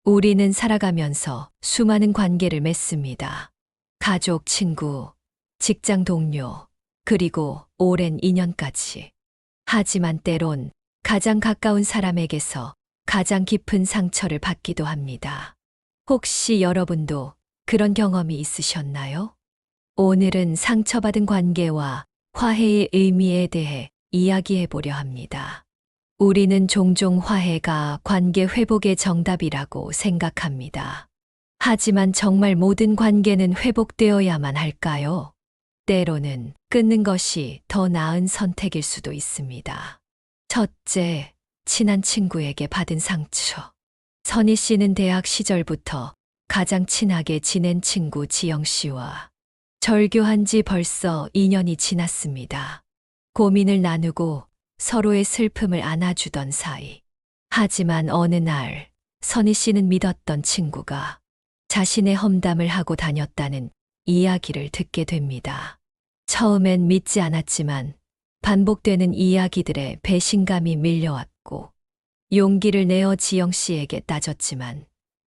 우리는 살아가면서 수많은 관계를 맺습니다. 가족, 친구, 직장 동료, 그리고 오랜 인연까지. 하지만 때론 가장 가까운 사람에게서 가장 깊은 상처를 받기도 합니다. 혹시 여러분도 그런 경험이 있으셨나요? 오늘은 상처받은 관계와 화해의 의미에 대해 이야기해 보려 합니다. 우리는 종종 화해가 관계 회복의 정답이라고 생각합니다. 하지만 정말 모든 관계는 회복되어야만 할까요? 때로는 끊는 것이 더 나은 선택일 수도 있습니다. 첫째, 친한 친구에게 받은 상처. 선희 씨는 대학 시절부터 가장 친하게 지낸 친구 지영 씨와 절교한 지 벌써 2년이 지났습니다. 고민을 나누고 서로의 슬픔을 안아주던 사이. 하지만 어느 날 선희 씨는 믿었던 친구가 자신의 험담을 하고 다녔다는 이야기를 듣게 됩니다. 처음엔 믿지 않았지만 반복되는 이야기들에 배신감이 밀려왔고 용기를 내어 지영 씨에게 따졌지만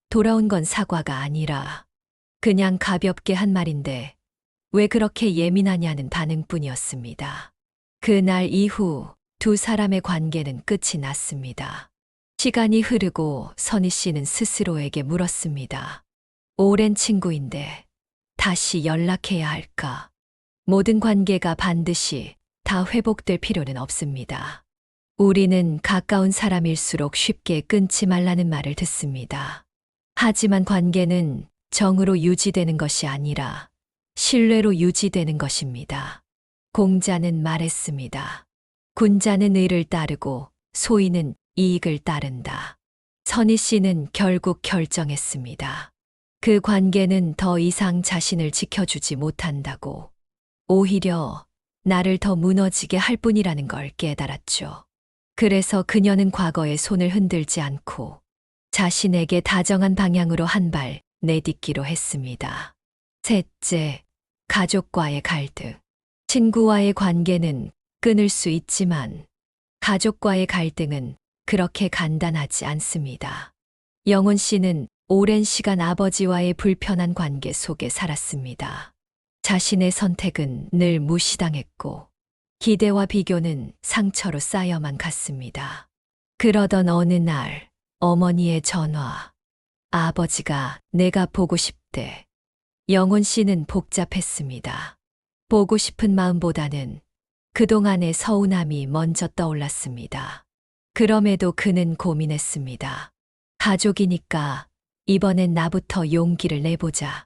돌아온 건 사과가 아니라 그냥 가볍게 한 말인데 왜 그렇게 예민하냐는 반응뿐이었습니다. 그날 이후 두 사람의 관계는 끝이 났습니다. 시간이 흐르고 선희 씨는 스스로에게 물었습니다. 오랜 친구인데 다시 연락해야 할까? 모든 관계가 반드시 다 회복될 필요는 없습니다. 우리는 가까운 사람일수록 쉽게 끊지 말라는 말을 듣습니다. 하지만 관계는 정으로 유지되는 것이 아니라 신뢰로 유지되는 것입니다. 공자는 말했습니다. 군자는 의를 따르고 소인은 이익을 따른다. 선희 씨는 결국 결정했습니다. 그 관계는 더 이상 자신을 지켜주지 못한다고, 오히려 나를 더 무너지게 할 뿐이라는 걸 깨달았죠. 그래서 그녀는 과거에 손을 흔들지 않고 자신에게 다정한 방향으로 한 발 내딛기로 했습니다. 셋째, 가족과의 갈등. 친구와의 관계는 끊을 수 있지만 가족과의 갈등은 그렇게 간단하지 않습니다. 영훈 씨는 오랜 시간 아버지와의 불편한 관계 속에 살았습니다. 자신의 선택은 늘 무시당했고 기대와 비교는 상처로 쌓여만 갔습니다. 그러던 어느 날 어머니의 전화. 아버지가 내가 보고 싶대. 영훈 씨는 복잡했습니다. 보고 싶은 마음보다는 그동안의 서운함이 먼저 떠올랐습니다. 그럼에도 그는 고민했습니다. 가족이니까 이번엔 나부터 용기를 내보자.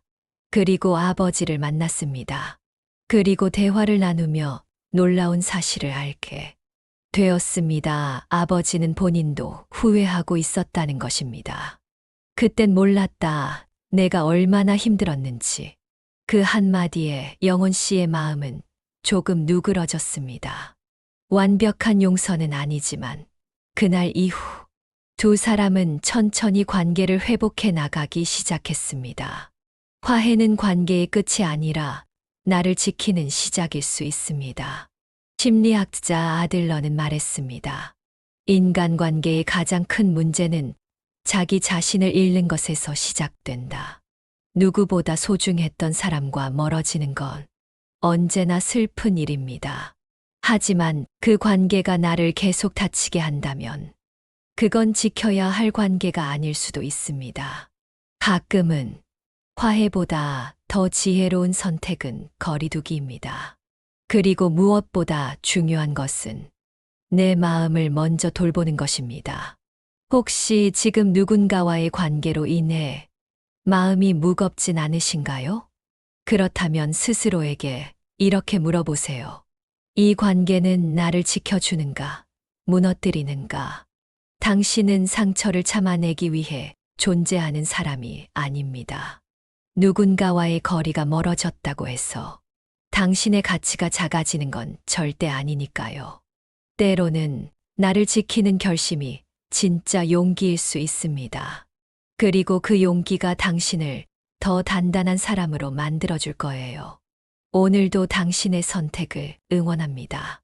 그리고 아버지를 만났습니다. 그리고 대화를 나누며 놀라운 사실을 알게 되었습니다. 아버지는 본인도 후회하고 있었다는 것입니다. 그땐 몰랐다. 내가 얼마나 힘들었는지. 그 한마디에 영훈 씨의 마음은 조금 누그러졌습니다. 완벽한 용서는 아니지만 그날 이후 두 사람은 천천히 관계를 회복해 나가기 시작했습니다. 화해는 관계의 끝이 아니라 나를 지키는 시작일 수 있습니다. 심리학자 아들러는 말했습니다. 인간관계의 가장 큰 문제는 자기 자신을 잃는 것에서 시작된다. 누구보다 소중했던 사람과 멀어지는 건 언제나 슬픈 일입니다. 하지만 그 관계가 나를 계속 다치게 한다면 그건 지켜야 할 관계가 아닐 수도 있습니다. 가끔은 화해보다 더 지혜로운 선택은 거리두기입니다. 그리고 무엇보다 중요한 것은 내 마음을 먼저 돌보는 것입니다. 혹시 지금 누군가와의 관계로 인해 마음이 무겁진 않으신가요? 그렇다면 스스로에게 이렇게 물어보세요. 이 관계는 나를 지켜주는가, 무너뜨리는가? 당신은 상처를 참아내기 위해 존재하는 사람이 아닙니다. 누군가와의 거리가 멀어졌다고 해서 당신의 가치가 작아지는 건 절대 아니니까요. 때로는 나를 지키는 결심이 진짜 용기일 수 있습니다. 그리고 그 용기가 당신을 더 단단한 사람으로 만들어줄 거예요. 오늘도 당신의 선택을 응원합니다.